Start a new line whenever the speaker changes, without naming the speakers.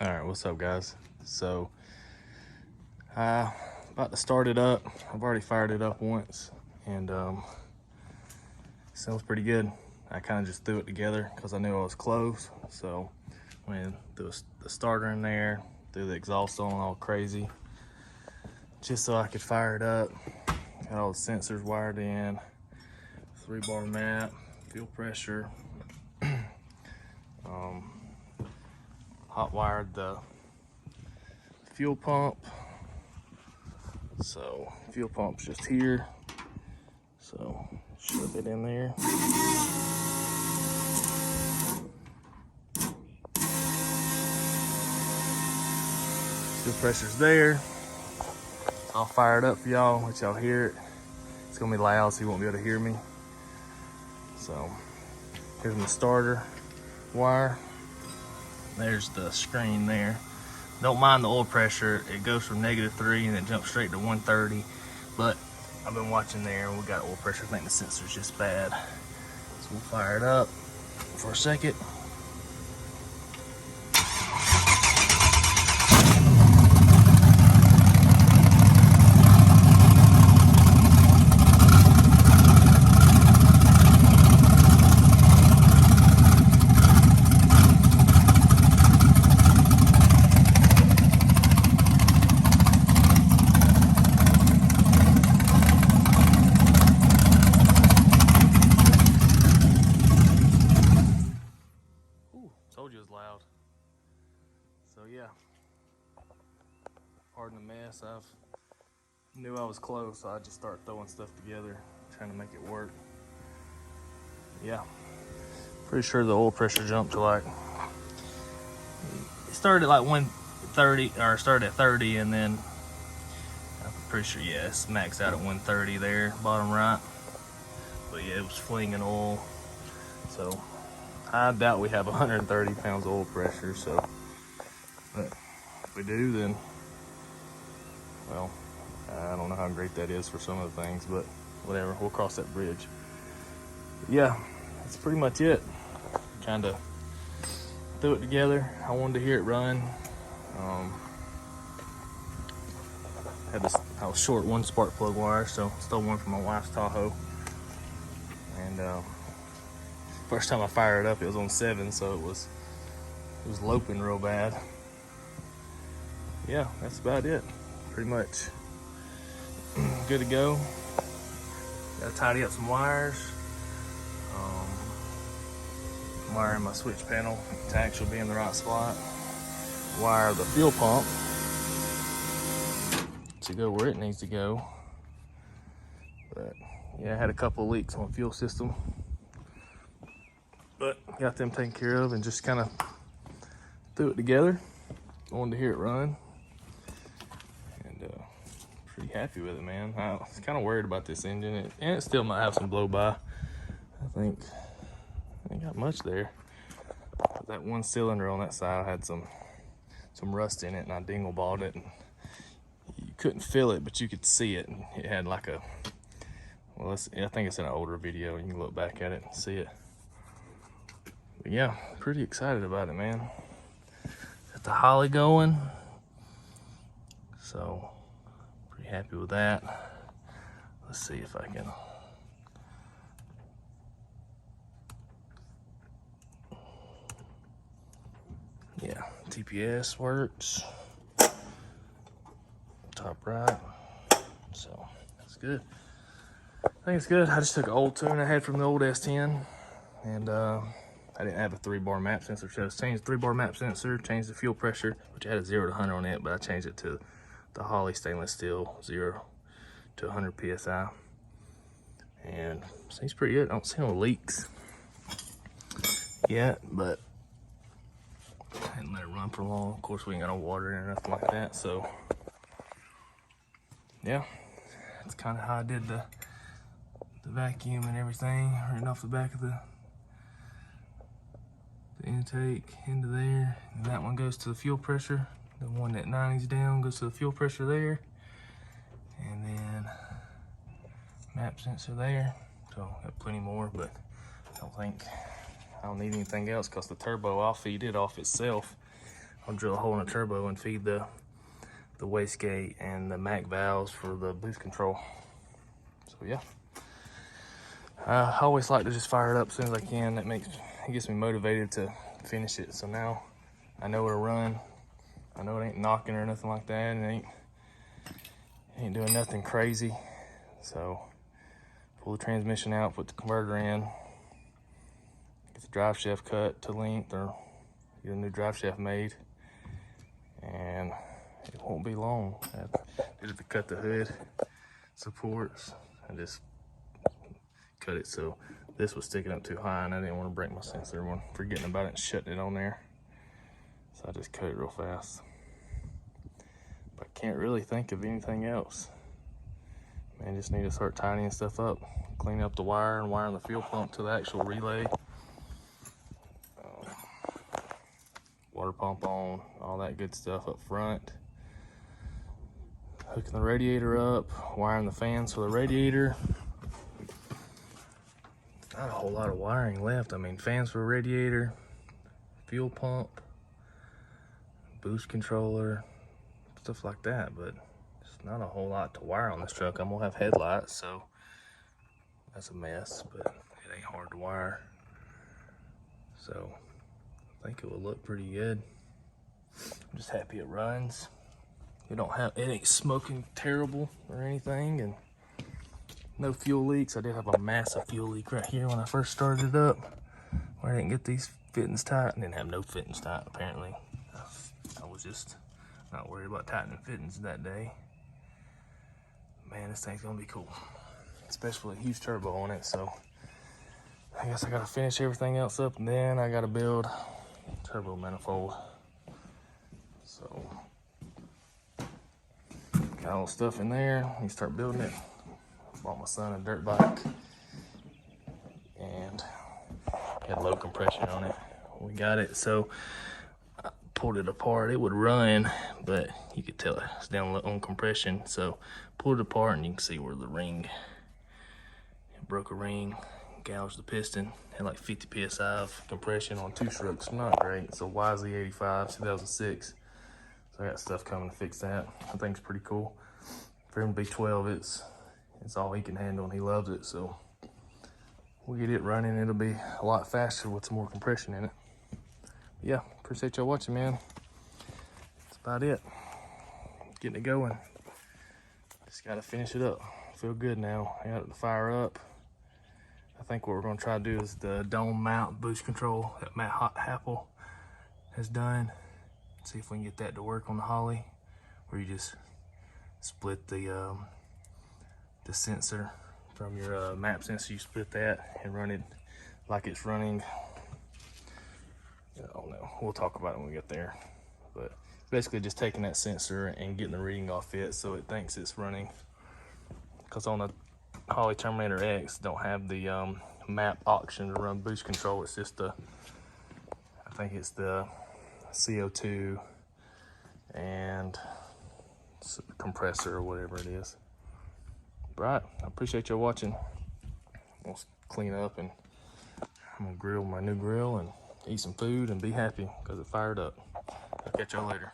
All right, what's up, guys? So, about to start it up. I've already fired it up once, and sounds pretty good. I kind of just threw it together because I knew I was close. So, when threw the starter in there, threw the exhaust on all crazy, just so I could fire it up. Got all the sensors wired in, 3-bar map, fuel pressure. Hot wired the fuel pump. So fuel pump's just here. So shove it in there. Fuel pressure's there. I'll fire it up for y'all, let y'all hear it. It's gonna be loud, so you won't be able to hear me. So here's my starter wire. There's the screen there. Don't mind the oil pressure. It goes from -3 and then jumps straight to 130. But I've been watching there and we got oil pressure. I think the sensor's just bad. So we'll fire it up for a second. Told you it was loud. So yeah, pardon the mess. I knew I was close, so I just started throwing stuff together, trying to make it work. Yeah, pretty sure the oil pressure jumped to like, it started at like 130, or started at 30, and then I'm pretty sure, yeah, it's maxed out at 130 there, bottom right. But yeah, it was flinging oil. So I doubt we have 130 pounds of oil pressure, so, but if we do, then, well, I don't know how great that is for some of the things, but whatever, we'll cross that bridge. But yeah, that's pretty much it. Kind of threw it together. I wanted to hear it run. I was short one spark plug wire, so stole one from my wife's Tahoe. And first time I fired it up, it was on 7, so it was loping real bad. Yeah, that's about it. Pretty much good to go. Gotta tidy up some wires. Wiring my switch panel. Tach will be in the right spot. Wire the fuel pump to go where it needs to go. But yeah, I had a couple of leaks on the fuel system, but got them taken care of and just kind of threw it together. Wanted to hear it run, and pretty happy with it, man. I was kind of worried about this engine, and it still might have some blow by. I think ain't got much there. But that one cylinder on that side had some rust in it, and I dingle balled it, and you couldn't feel it, but you could see it. And it had like a, well, I think it's in an older video. You can look back at it and see it. But yeah, pretty excited about it, man. Got the Holly going, so pretty happy with that. Let's see if I can. Yeah, TPS works. Top right, so that's good. I think it's good. I just took an old tune I had from the old S10, and I didn't have a 3-bar map sensor, so I just changed the 3-bar map sensor, changed the fuel pressure, which had a 0 to 100 on it, but I changed it to the Holly stainless steel 0 to 100 psi, and seems pretty good. I don't see no leaks yet, but I didn't let it run for long. Of course, we ain't got no water in or nothing like that, so yeah, that's kind of how I did the vacuum and everything, right off the back of the intake into there. And that one goes to the fuel pressure. The one that 90's down goes to the fuel pressure there. And then map sensor there. So got plenty more, but I don't need anything else because the turbo, I'll feed it off itself I'll drill a hole in the turbo and feed the wastegate and the MAC valves for the boost control. So yeah, I always like to just fire it up as soon as I can. It gets me motivated to finish it. So now I know where to run. I know it ain't knocking or nothing like that. And it ain't doing nothing crazy. So pull the transmission out, put the converter in, get the drive shaft cut to length or get a new drive shaft made, and it won't be long. I did to cut the hood supports and just cut it so this was sticking up too high, and I didn't want to break my sensor when forgetting about it and shutting it on there. So I just cut it real fast. But I can't really think of anything else. Man, just need to start tidying stuff up, clean up the wire and wiring the fuel pump to the actual relay. Water pump on, all that good stuff up front. Hooking the radiator up, wiring the fans for the radiator. Not a whole lot of wiring left. I mean, fans for radiator, fuel pump, boost controller, stuff like that, but it's not a whole lot to wire on this truck. I'm gonna have headlights, so that's a mess, but it ain't hard to wire. So I think it will look pretty good. I'm just happy it runs. It ain't smoking terrible or anything, and no fuel leaks. I did have a massive fuel leak right here when I first started it up, where I didn't get these fittings tight. I didn't have no fittings tight, apparently. I was just not worried about tightening fittings that day. Man, this thing's gonna be cool, especially with a huge turbo on it. So I guess I gotta finish everything else up, and then I gotta build turbo manifold. So got all the stuff in there. You start building it. Bought my son a dirt bike and had low compression on it. We got it, so I pulled it apart. It would run, but you could tell it's down on compression. So pulled it apart, and you can see where the ring, it broke a ring, gouged the piston. Had like 50 psi of compression on two strokes. Not great. It's a YZ85 2006. So I got stuff coming to fix that. I think it's pretty cool. For him to be 12, it's all he can handle, and he loves it. So we'll get it running. It'll be a lot faster with some more compression in it. Yeah, appreciate y'all watching, man. That's about it. Getting it going. Just gotta finish it up. Feel good now. I got it to fire up. I think what we're gonna try to do is the dome mount boost control that Matt Happel has done. See if we can get that to work on the Holly, where you just split the sensor from your map sensor. You split that and run it like it's running. I don't know. We'll talk about it when we get there. But basically just taking that sensor and getting the reading off it so it thinks it's running. Because on the Holly Terminator X don't have the map option to run boost control. It's just I think it's the CO2 and compressor or whatever it is. Right, I appreciate y'all watching. I'll clean up, and I'm gonna grill my new grill and eat some food and be happy because it fired up. I'll catch y'all later.